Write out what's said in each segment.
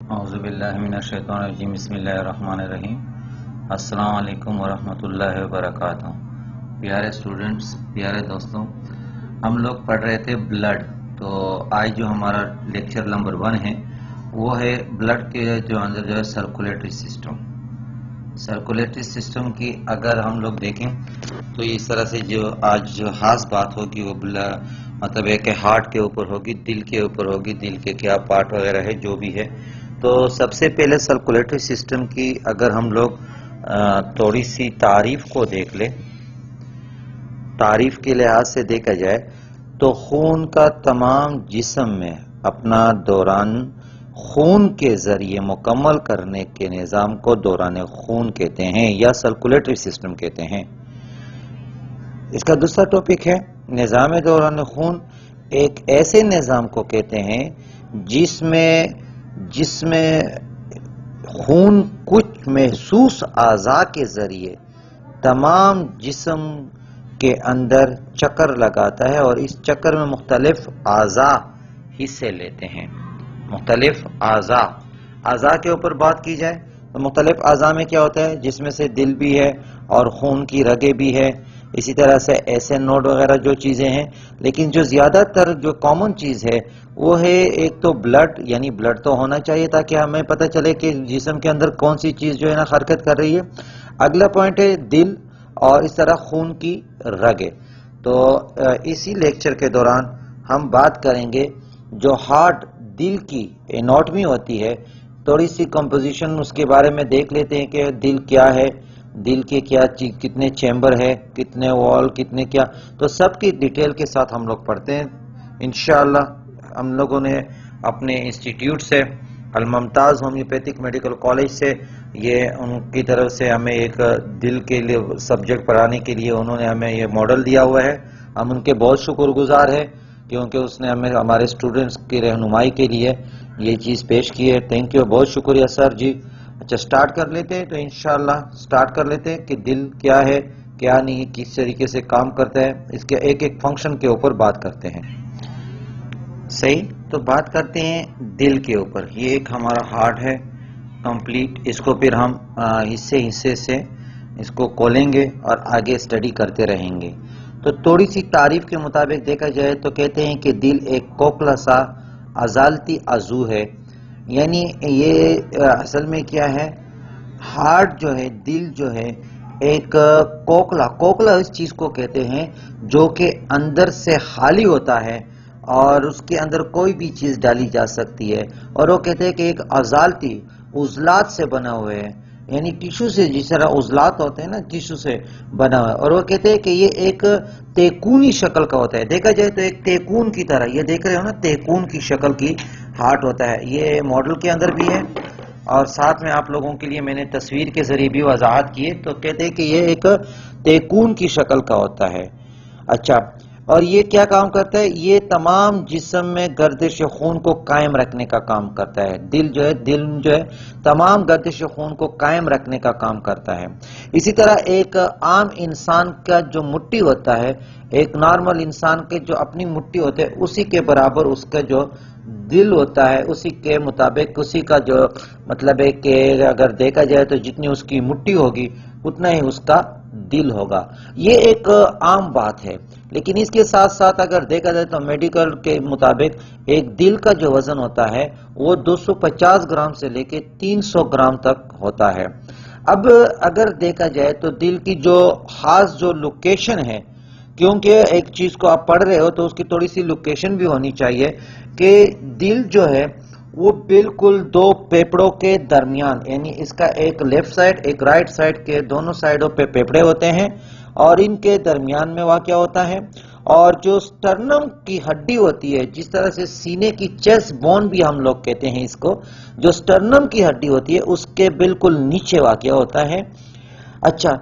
اعوذ باللہ من الشیطان الرجیم بسم اللہ الرحمن الرحیم۔ السلام علیکم ورحمۃ اللہ وبرکاتہ۔ پیارے اسٹوڈنٹس، پیارے دوستوں، ہم لوگ پڑھ رہے تھے بلڈ۔ تو آج جو ہمارا لیکچر نمبر 1 ہے وہ ہے بلڈ کے جو اندر جو ہے سرکولیٹری سسٹم۔ سرکولیٹری سسٹم کی اگر ہم لوگ دیکھیں تو اس طرح سے جو آج جو خاص بات ہوگی وہ مطلب ہے کہ ہارٹ کے اوپر ہوگی، دل کے اوپر ہوگی، دل کے کیا پارٹ وغیرہ ہے جو بھی ہے۔ تو سب سے پہلے سرکولیٹری سسٹم کی اگر ہم لوگ تھوڑی سی تعریف کو دیکھ لیں، تعریف کے لحاظ سے دیکھا جائے تو خون کا تمام جسم میں اپنا دوران خون کے ذریعے مکمل کرنے کے نظام کو دوران خون کہتے ہیں یا سرکولیٹری سسٹم کہتے ہیں۔ اس کا دوسرا ٹاپک ہے نظام دوران خون۔ ایک ایسے نظام کو کہتے ہیں جس میں خون کچھ محسوس اعضاء کے ذریعے تمام جسم کے اندر چکر لگاتا ہے اور اس چکر میں مختلف اعضاء حصے لیتے ہیں۔ مختلف اعضاء کے اوپر بات کی جائے تو مختلف اعضاء میں کیا ہوتا ہے، جس میں سے دل بھی ہے اور خون کی رگیں بھی ہے، اسی طرح سے ایسے نوڈ وغیرہ جو چیزیں ہیں، لیکن جو زیادہ تر جو کامن چیز ہے وہ ہے ایک تو بلڈ، یعنی بلڈ تو ہونا چاہیے تاکہ ہمیں پتہ چلے کہ جسم کے اندر کون سی چیز جو ہے نا حرکت کر رہی ہے۔ اگلا پوائنٹ ہے دل اور اس طرح خون کی رگیں۔ تو اسی لیکچر کے دوران ہم بات کریں گے جو ہارٹ دل کی اناٹمی ہوتی ہے، تھوڑی سی کمپوزیشن اس کے بارے میں دیکھ لیتے ہیں کہ دل کیا ہے، دل کے کیا کتنے چیمبر ہے، کتنے وال، کتنے کیا، تو سب کی ڈیٹیل کے ساتھ ہم لوگ پڑھتے ہیں انشاءاللہ۔ ہم لوگوں نے اپنے انسٹیٹیوٹ سے الممتاز ہومیوپیتھک میڈیکل کالج سے یہ ان کی طرف سے ہمیں ایک دل کے لیے سبجیکٹ پڑھانے کے لیے انہوں نے ہمیں یہ ماڈل دیا ہوا ہے۔ ہم ان کے بہت شکر گزار ہیں کیونکہ اس نے ہمیں ہمارے اسٹوڈنٹس کی رہنمائی کے لیے یہ چیز پیش کی ہے۔ تھینک یو، بہت شکریہ سر جی۔ اچھا سٹارٹ کر لیتے ہیں، تو انشاءاللہ سٹارٹ کر لیتے ہیں کہ دل کیا ہے، کیا نہیں، کس طریقے سے کام کرتا ہے، اس کے ایک ایک فنکشن کے اوپر بات کرتے ہیں۔ صحیح، تو بات کرتے ہیں دل کے اوپر۔ یہ ایک ہمارا ہارٹ ہے کمپلیٹ، اس کو پھر ہم حصے سے اس کو کھولیں گے اور آگے سٹڈی کرتے رہیں گے۔ تو تھوڑی سی تعریف کے مطابق دیکھا جائے تو کہتے ہیں کہ دل ایک کوکلا سا عضلاتی عضو ہے، یعنی یہ اصل میں کیا ہے، ہارٹ جو ہے، دل جو ہے ایک کوکلا اس چیز کو کہتے ہیں جو کہ اندر سے خالی ہوتا ہے اور اس کے اندر کوئی بھی چیز ڈالی جا سکتی ہے، اور وہ کہتے ہیں کہ ایک عضلاتی عضلات سے بنا ہوا ہے، یعنی ٹیشو سے، جس طرح عضلات ہوتے ہیں نا، ٹیشو سے بنا ہوا ہے، اور وہ کہتے ہیں کہ یہ ایک تیکونی شکل کا ہوتا ہے۔ دیکھا جائے تو ایک تیکون کی طرح، یہ دیکھ رہے ہو نا، تیکون کی شکل کی ہارٹ ہوتا ہے۔ یہ ماڈل کے اندر بھی ہے اور ساتھ میں آپ لوگوں کے لیے میں نے تصویر کے ذریعے بھی وضاحت کی ہے، تو کہتے ہیں کہ یہ ایک تیکون کی شکل کا ہوتا ہے۔ اچھا، اور یہ کیا کام کرتا ہے، یہ تمام جسم میں گردش خون کو قائم رکھنے کا کام کرتا ہے۔ دل جو ہے تمام گردش خون کو قائم رکھنے کا کام کرتا ہے۔ اسی طرح ایک عام انسان کا جو مٹھی ہوتا ہے، ایک نارمل انسان کے جو اپنی مٹھی ہوتے ہے، اسی کے برابر اس کا جو دل ہوتا ہے، اسی کے مطابق اسی کا جو مطلب ہے کہ اگر دیکھا جائے تو جتنی اس کی مٹھی ہوگی اتنا ہی اس کا دل ہوگا۔ یہ ایک عام بات ہے، لیکن اس کے ساتھ ساتھ اگر دیکھا جائے تو میڈیکل کے مطابق ایک دل کا جو وزن ہوتا ہے وہ 250 گرام سے لے کے 300 گرام تک ہوتا ہے۔ اب اگر دیکھا جائے تو دل کی جو خاص جو لوکیشن ہے، کیونکہ ایک چیز کو آپ پڑھ رہے ہو تو اس کی تھوڑی سی لوکیشن بھی ہونی چاہیے، کہ دل جو ہے وہ بالکل دو پیپڑوں کے درمیان، یعنی اس کا ایک لیفٹ سائڈ ایک رائٹ سائڈ کے دونوں سائڈوں پہ پیپڑے ہوتے ہیں اور ان کے درمیان میں واقع ہوتا ہے۔ اور جو سٹرنم کی ہڈی ہوتی ہے، جس طرح سے سینے کی چیسٹ بون بھی ہم لوگ کہتے ہیں اس کو، جو سٹرنم کی ہڈی ہوتی ہے اس کے بالکل نیچے واقع ہوتا ہے۔ اچھا،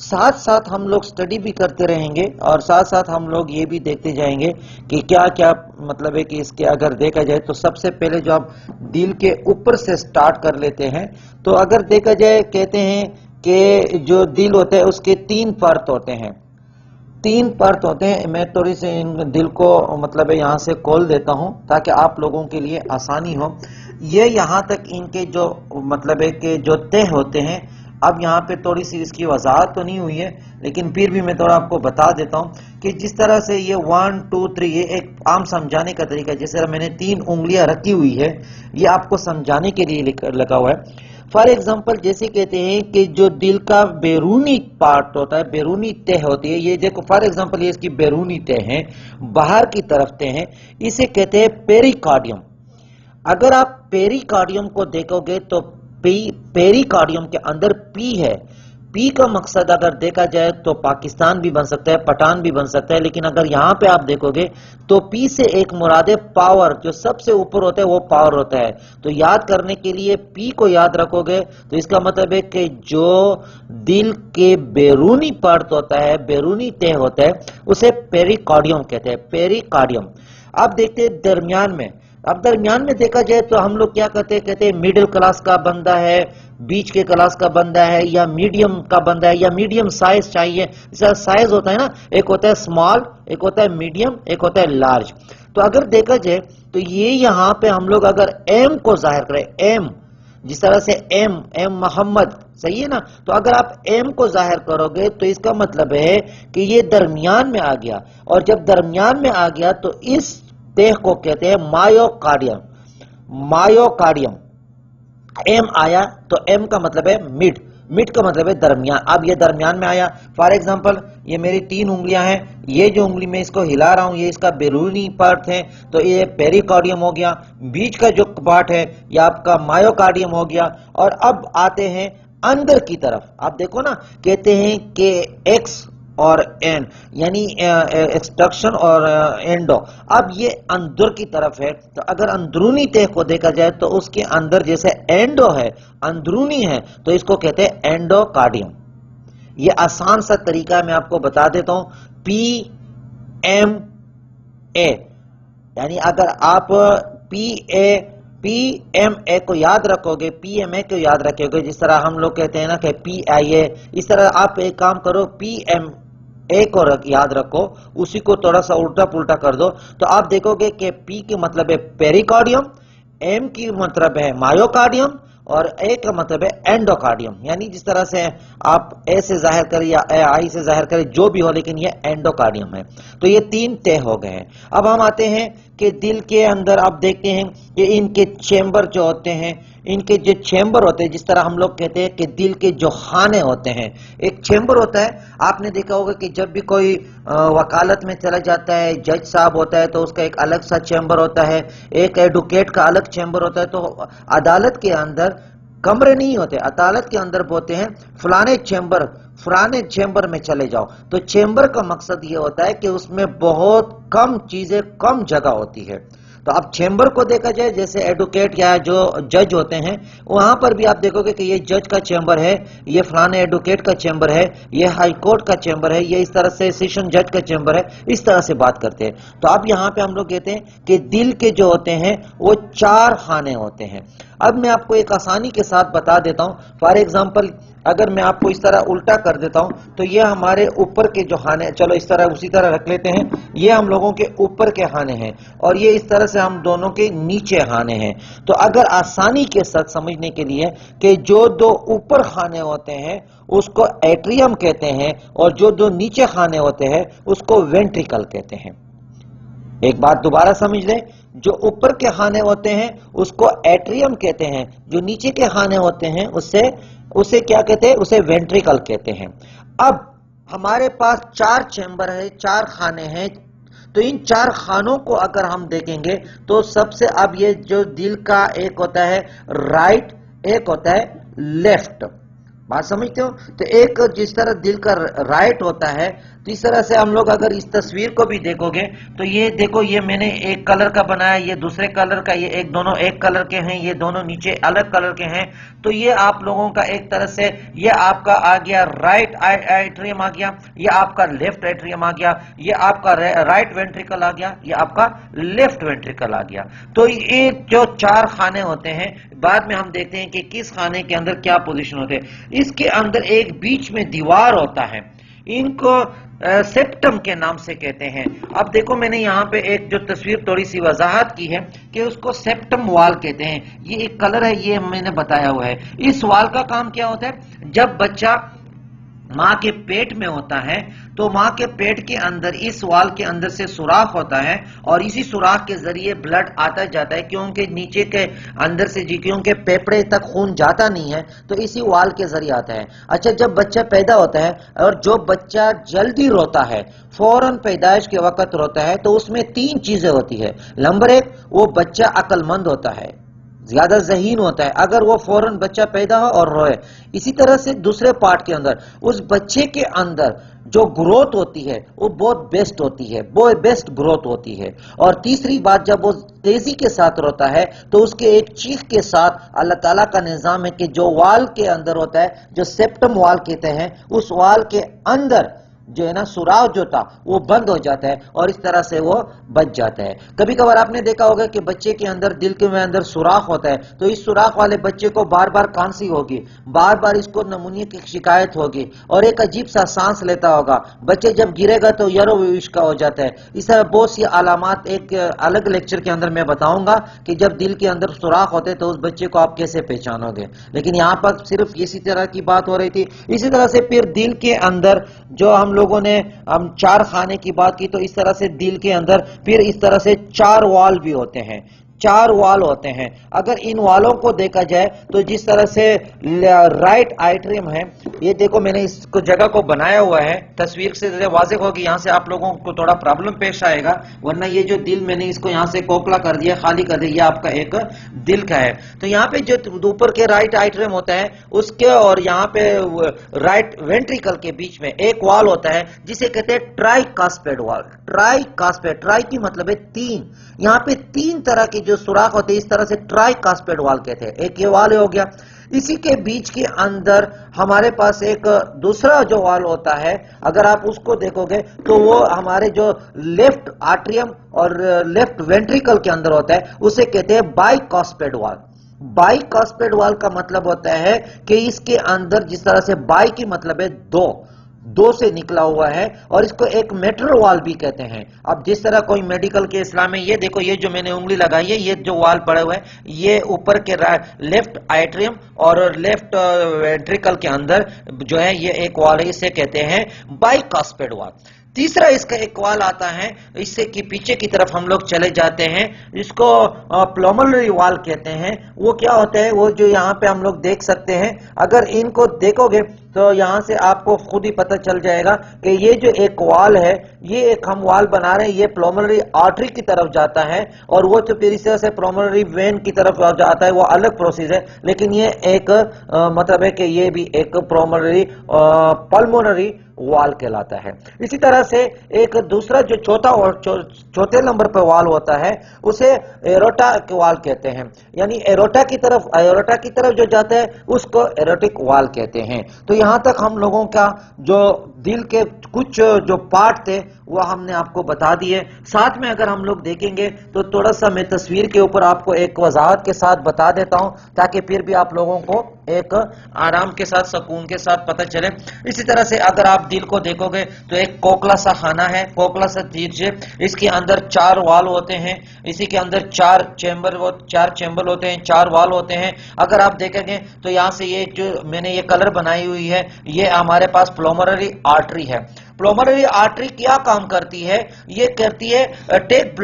ساتھ ساتھ ہم لوگ سٹڈی بھی کرتے رہیں گے اور ساتھ ساتھ ہم لوگ یہ بھی دیکھتے جائیں گے کہ کیا کیا مطلب ہے کہ اس کے اگر دیکھا جائے تو سب سے پہلے جو آپ دل کے اوپر سے سٹارٹ کر لیتے ہیں، تو اگر دیکھا جائے کہتے ہیں کہ جو دل ہوتا ہے اس کے 3 پرت ہوتے ہیں۔ 3 پرت ہوتے ہیں. میں تھوڑی سی ان دل کو مطلب ہے یہاں سے کھول دیتا ہوں تاکہ آپ لوگوں کے لیے آسانی ہو. یہ یہاں تک ان کے جو مطلب ہے کہ جو تہ ہوتے ہیں. اب یہاں پہ تھوڑی سی اس کی وضاحت تو نہیں ہوئی ہے لیکن پھر بھی میں تھوڑا آپ کو بتا دیتا ہوں کہ جس طرح سے یہ 1 2 3 یہ ایک عام سمجھانے کا طریقہ ہے. جس طرح میں نے 3 انگلیاں رکھی ہوئی ہے یہ آپ کو سمجھانے کے لیے لگا ہوا ہے. فار ایگزامپل جیسے کہتے ہیں کہ جو دل کا بیرونی پارٹ ہوتا ہے, بیرونی تہ ہوتی ہے, یہ دیکھو فار ایگزامپل یہ اس کی بیرونی تہ ہے, باہر کی طرف تہ ہے, اسے کہتے ہیں پیریکارڈیم. اگر آپ پیریکارڈیم کو دیکھو گے تو پیریکارڈیم کے اندر پی ہے. پی کا مقصد اگر دیکھا جائے تو پاکستان بھی بن سکتا ہے, پٹھان بھی بن سکتا ہے, لیکن اگر یہاں پہ آپ دیکھو گے تو پی سے ایک مراد ہے پاور, جو سب سے اوپر ہوتا ہے وہ پاور ہوتا ہے. تو یاد کرنے کے لیے پی کو یاد رکھو گے تو اس کا مطلب ہے کہ جو دل کے بیرونی پرت ہوتا ہے, بیرونی تہ ہوتا ہے, اسے پیریکارڈیم کہتے ہیں, پیریکارڈیم. اب دیکھتے ہیں درمیان میں. اب درمیان میں دیکھا جائے تو ہم لوگ کیا کہتے ہیں میڈل کلاس کا بندہ ہے, بیچ کے کلاس کا بندہ ہے, یا میڈیم کا بندہ ہے, یا میڈیم سائز چاہیے. جیسا سائز ہوتا ہے نا, ایک ہوتا ہے اسمال, ایک ہوتا ہے میڈیم, ایک ہوتا ہے لارج. تو اگر دیکھا جائے تو یہ یہاں پہ ہم لوگ اگر ایم کو ظاہر کریں, ایم جس طرح سے ایم محمد, صحیح ہے نا, تو اگر آپ ایم کو ظاہر کرو گے تو اس کا مطلب ہے کہ یہ درمیان میں آ گیا, اور جب درمیان میں آ گیا تو اس تہ کو کہتے ہیں مایوکارڈیم. مایوکارڈیم ایم آیا تو ایم کا مطلب ہے مڈ, مڈ کا مطلب ہے درمیان. اب یہ درمیان میں آیا. فار ایگزامپل یہ میری 3 انگلیاں ہیں, یہ جو انگلی میں اس کو ہلا رہا ہوں یہ اس کا بیرونی پارٹ ہے تو یہ پیریکارڈیم ہو گیا. بیچ کا جو پارٹ ہے یہ آپ کا مایوکارڈیم ہو گیا. اور اب آتے ہیں اندر کی طرف. آپ دیکھو نا, کہتے ہیں کہ ایکس اور این, یعنی ایکسٹرکشن اور اینڈو. اب یہ اندر کی طرف ہے, تو اگر اندرونی تہ کو دیکھا جائے تو اس کے اندر جیسے اینڈو ہے, اندرونی ہے, تو اس کو کہتے ہیں اینڈوکارڈیم. یہ آسان سا طریقہ میں آپ کو بتا دیتا ہوں. پی ایم اے, یعنی اگر آپ پی ایم اے کو یاد رکھو گے, پی ایم اے کو یاد رکھو گے, جس طرح ہم لوگ کہتے ہیں نا کہ پی آئی اے, اس طرح آپ ایک کام کرو, پی ایم اے کو یاد رکھو, اسی کو تھوڑا سا الٹا پلٹا کر دو تو آپ دیکھو گے کہ پی کی مطلب ہے پیریکارڈیم, ایم کی مطلب ہے مایوکارڈیم, اور اے کا مطلب ہے اینڈوکارڈیم. یعنی جس طرح سے آپ اے سے ظاہر کریں یا اے آئی سے ظاہر کریں جو بھی ہو, لیکن یہ اینڈوکارڈیم ہے. تو یہ 3 تہ ہو گئے ہیں. اب ہم آتے ہیں کہ دل کے اندر آپ دیکھتے ہیں کہ ان کے چیمبر جو ہوتے ہیں, ان کے جو چیمبر ہوتے ہیں, جس طرح ہم لوگ کہتے ہیں کہ دل کے جو خانے ہوتے ہیں, ایک چیمبر ہوتا ہے. آپ نے دیکھا ہوگا کہ جب بھی کوئی وکالت میں چلا جاتا ہے, جج صاحب ہوتا ہے تو اس کا ایک الگ سا چیمبر ہوتا ہے, ایک ایڈوکیٹ کا الگ چیمبر ہوتا ہے. تو عدالت کے اندر کمرے نہیں ہوتے, عدالت کے اندر بولتے ہیں فلانے چیمبر میں چلے جاؤ. تو چیمبر کا مقصد یہ ہوتا ہے کہ اس میں بہت کم چیزیں, کم جگہ ہوتی ہے. تو اب چیمبر کو دیکھا جائے, جیسے ایڈوکیٹ یا جو جج ہوتے ہیں, وہاں پر بھی آپ دیکھو گے کہ یہ جج کا چیمبر ہے, یہ فلانے ایڈوکیٹ کا چیمبر ہے, یہ ہائی کورٹ کا چیمبر ہے, یہ اس طرح سے سیشن جج کا چیمبر ہے, اس طرح سے بات کرتے ہیں. تو اب یہاں پہ ہم لوگ کہتے ہیں کہ دل کے جو ہوتے ہیں وہ 4 خانے ہوتے ہیں. اب میں آپ کو ایک آسانی کے ساتھ بتا دیتا ہوں. فار ایگزامپل اگر میں آپ کو اس طرح الٹا کر دیتا ہوں تو یہ ہمارے اوپر کے جو خانے, چلو اس طرح اسی طرح رکھ لیتے ہیں, یہ ہم لوگوں کے اوپر کے خانے ہیں, اور یہ اس طرح سے ہم دونوں کے نیچے خانے ہیں. تو اگر آسانی کے ساتھ سمجھنے کے لیے کہ جو 2 اوپر خانے ہوتے ہیں اس کو ایٹریم کہتے ہیں, اور جو 2 نیچے خانے ہوتے ہیں اس کو وینٹریکل کہتے ہیں. ایک بات دوبارہ سمجھ لیں, جو اوپر کے خانے ہوتے ہیں اس کو ایٹریم کہتے ہیں, جو نیچے کے خانے ہوتے ہیں اسے کیا کہتے ہیں, اسے وینٹریکل کہتے ہیں. اب ہمارے پاس 4 چیمبر ہے, 4 خانے ہیں. تو ان 4 خانوں کو اگر ہم دیکھیں گے تو سب سے, اب یہ جو دل کا ایک ہوتا ہے رائٹ, ایک ہوتا ہے لیفٹ, بات سمجھتے ہو. تو ایک جس طرح دل کا رائٹ ہوتا ہے, تو اس طرح سے ہم لوگ اگر اس تصویر کو بھی دیکھو گے تو یہ دیکھو, یہ میں نے ایک کلر کا بنایا, یہ دوسرے کلر کا, یہ دونوں ایک کلر کے ہیں, یہ دونوں نیچے الگ کلر کے ہیں. تو یہ آپ لوگوں کا ایک طرح سے یہ آپ کا آ گیا رائٹ ایٹریم آ گیا, یہ آپ کا لیفٹ ایٹریم آ گیا, یہ آپ کا رائٹ وینٹریکل آ گیا, یہ آپ کا لیفٹ وینٹریکل آ گیا. تو یہ جو 4 خانے ہوتے ہیں, بعد میں ہم دیکھتے ہیں کہ کس خانے کے اندر کیا پوزیشن ہوتے ہیں. اس کے اندر ایک بیچ میں دیوار ہوتا ہے, ان کو سیپٹم کے نام سے کہتے ہیں. اب دیکھو میں نے یہاں پہ ایک جو تصویر تھوڑی سی وضاحت کی ہے کہ اس کو سیپٹم وال کہتے ہیں. یہ ایک کلر ہے، یہ میں نے بتایا ہوا ہے. اس وال کا کام کیا ہوتا ہے؟ جب بچہ ماں کے پیٹ میں ہوتا ہے تو ماں کے پیٹ کے اندر اس وال کے اندر سے سوراخ ہوتا ہے اور اسی سوراخ کے ذریعے بلڈ آتا جاتا ہے، کیونکہ نیچے کے اندر سے کیونکہ پیپڑے تک خون جاتا نہیں ہے تو اسی وال کے ذریعے آتا ہے. اچھا، جب بچہ پیدا ہوتا ہے اور جو بچہ جلدی روتا ہے، فوراً پیدائش کے وقت روتا ہے، تو اس میں 3 چیزیں ہوتی ہے. نمبر 1، وہ بچہ عقل مند ہوتا ہے، زیادہ ذہین ہوتا ہے اگر وہ فوراً بچہ پیدا ہو اور روئے. اسی طرح سے دوسرے پارٹ کے اندر اس بچے کے اندر جو گروتھ ہوتی ہے وہ بہت بیسٹ ہوتی ہے، بہت بیسٹ گروتھ ہوتی ہے. اور تیسری بات، جب وہ تیزی کے ساتھ روتا ہے تو اس کے ایک چیخ کے ساتھ اللہ تعالیٰ کا نظام ہے کہ جو وال کے اندر ہوتا ہے، جو سیپٹم وال کہتے ہیں، اس وال کے اندر جو ہے نا سوراخ جو تھا وہ بند ہو جاتا ہے اور اس طرح سے وہ بچ جاتا ہے. کبھی کبھار آپ نے دیکھا ہوگا کہ بچے کے اندر دل کے اندر سوراخ ہوتا ہے تو اس سوراخ والے بچے کو بار بار کھانسی ہوگی، بار بار اس کو نمونیا کی شکایت ہوگی اور ایک عجیب سا سانس لیتا ہوگا. بچے جب گرے گا تو یرو ویش کا ہو جاتا ہے. اس طرح بہت سی علامات ایک الگ لیکچر کے اندر میں بتاؤں گا کہ جب دل کے اندر سوراخ ہوتے تو اس بچے کو آپ کیسے پہچانو گے، لیکن یہاں پر صرف اسی طرح کی بات ہو رہی تھی. اسی طرح سے پھر دل کے اندر جو ہم لوگوں نے 4 خانے کی بات کی، تو اس طرح سے دل کے اندر پھر اس طرح سے 4 وال بھی ہوتے ہیں، 4 وال ہوتے ہیں. اگر ان والوں کو دیکھا جائے تو جس طرح سے رائٹ آئیٹریم ہے، یہ دیکھو میں نے اس کو جگہ کو بنایا ہوا ہے، تصویر سے واضح ہوگی، یہاں سے آپ لوگوں کو تھوڑا پرابلم پیش آئے گا، ورنہ یہ جو دل میں نے اس کو یہاں سے کوکلا کر دیا، خالی کر دیا، یہ آپ کا ایک دل کا ہے. تو یہاں پہ جو اوپر کے رائٹ آئیٹریم ہوتا ہے اس کے اور یہاں پہ رائٹ وینٹریکل کے بیچ میں ایک وال ہوتا ہے جسے کہتے ہیں ٹرائی کاسپیڈ وال. ٹرائی کاسپیڈ، ٹرائی کی مطلب ہے 3. یہاں پہ 3 طرح کے جو سوراخ ہوتے ہیں، اس طرح سے ٹرائی کاسپیڈ وال کہتے ہیں. ایک یہ وال ہو گیا. اسی کے بیچ کے اندر ہمارے پاس ایک دوسرا جو وال ہوتا ہے، اگر آپ اس کو دیکھو گے تو وہ ہمارے جو لیفٹ آرٹریم اور لیفٹ وینٹریکل کے اندر ہوتا ہے، اسے کہتے ہیں بائی کاسپیڈ وال. بائی کاسپیڈ وال کا مطلب ہوتا ہے کہ اس کے اندر جس طرح سے بائی کی مطلب ہے 2 سے نکلا ہوا ہے، اور اس کو ایک میٹرل وال بھی کہتے ہیں. اب جس طرح کوئی میڈیکل کے اسلام میں یہ دیکھو، یہ جو میں نے انگلی لگائی ہے، یہ جو وال پڑے ہوئے ہیں، یہ اوپر کے لیفٹ آئیٹریم اور لیفٹ وینٹریکل کے اندر جو ہے یہ ایک وال ہے، اسے کہتے ہیں بائی کاسپیڈ وال. تیسرا اس کا ایک وال آتا ہے، اس سے کی پیچھے کی طرف ہم لوگ چلے جاتے ہیں، اس کو پلومنری وال کہتے ہیں. وہ کیا ہوتا ہے؟ وہ جو یہاں پہ ہم لوگ دیکھ سکتے ہیں، اگر ان کو دیکھو گے تو یہاں سے آپ کو خود ہی پتہ چل جائے گا کہ یہ جو ایک وال ہے، یہ ایک ہم وال بنا رہے ہیں، یہ پلومنری آرٹری کی طرف جاتا ہے، اور وہ جو پھر اس طرح سے پلومنری وین کی طرف جاتا ہے، وہ الگ پروسیس ہے. لیکن یہ ایک مطلب ہے کہ یہ بھی ایک پلمونری وال کہلاتا ہے. اسی طرح سے ایک دوسرا جو چوتھے نمبر پہ وال ہوتا ہے، اسے ایروٹا وال کہتے ہیں. یعنی ایروٹا کی طرف جو جاتا ہے اس کو ایروٹک وال کہتے ہیں. تو یہاں تک ہم لوگوں کا جو دل کے کچھ جو پارٹ تھے وہ ہم نے آپ کو بتا دیے. ساتھ میں اگر ہم لوگ دیکھیں گے تو تھوڑا سا میں تصویر کے اوپر آپ کو ایک وضاحت کے ساتھ بتا دیتا ہوں تاکہ پھر بھی آپ لوگوں کو ایک آرام کے ساتھ، سکون کے ساتھ پتہ چلے. اسی طرح سے اگر آپ دل کو دیکھو گے تو ایک کوکلا سا خانہ ہے، کوکلا سا دیجئے، اس کے اندر 4 وال ہوتے ہیں، اسی کے اندر 4 چیمبر ہوتے ہیں، 4 وال ہوتے ہیں. اگر آپ دیکھیں گے تو یہاں سے یہ جو میں نے یہ کلر بنائی ہوئی ہے، یہ ہمارے پاس پلومنری آرٹری ہے. پلومنری آرٹری کیا کام کرتی ہے؟ یہ کرتی ہے ٹیک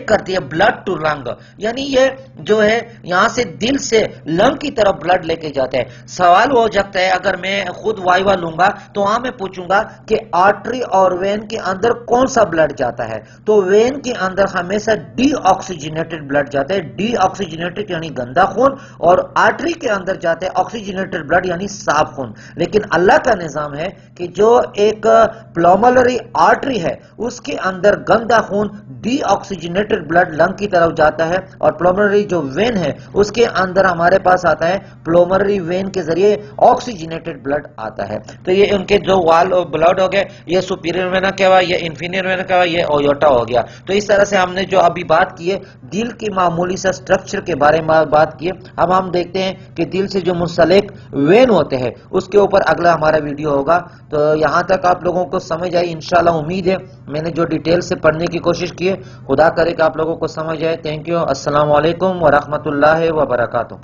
کرتی ہے بلڈ ٹو لنگ. یعنی یہ جو ہے یہاں سے دل سے لنگ کی طرف بلڈ لے کے جاتا ہے. سوال ہو جاتا ہے، اگر میں خود وائیوا لوں گا تو وہاں میں پوچھوں گا کہ آرٹری اور وین کے اندر کون سا بلڈ جاتا ہے، تو وین کے اندر ہمیشہ ڈی آکسیجنیٹڈ بلڈ جاتا ہے. ڈی آکسیجنیٹڈ یعنی گندا خون، اور آرٹری کے اندر جاتا ہے آکسیجنیٹڈ بلڈ یعنی صاف خون. لیکن اللہ کا نظام ہے کہ جو ایک پلومنری آرٹری ہے اس کے اندر گندا خون ڈی آکسیجنیٹڈ بلڈ لنگ کی طرف جاتا ہے اور پلمونری جو وین ہے اس کے اندر ہمارے پاس آتا ہے، پلمونری وین کے ذریعے آکسیجنیٹڈ بلڈ آتا ہے. تو یہ ان کے جو وال بلڈ ہو گئے، یہ سپیریئر وینا کیا ہوا، یہ انفیریئر وینا کیا ہوا، یہ اویوٹا ہو گیا. تو اس طرح سے ہم نے جو ابھی بات کی ہے دل کی معمولی سا سٹرکچر کے بارے میں بات کی ہے. اب ہم دیکھتے ہیں کہ دل سے جو منسلک وین ہوتے ہیں اس کے اوپر اگلا ہمارا ویڈیو ہوگا. تو یہاں تک آپ لوگوں کو سمجھ آئی انشاءاللہ. امید ہے میں نے جو ڈیٹیل سے پڑھنے کی کوشش کی ہے، خدا کرے کہ آپ لوگوں کو سمجھ آئے. Thank you. السلام علیکم ورحمۃ اللہ وبرکاتہ.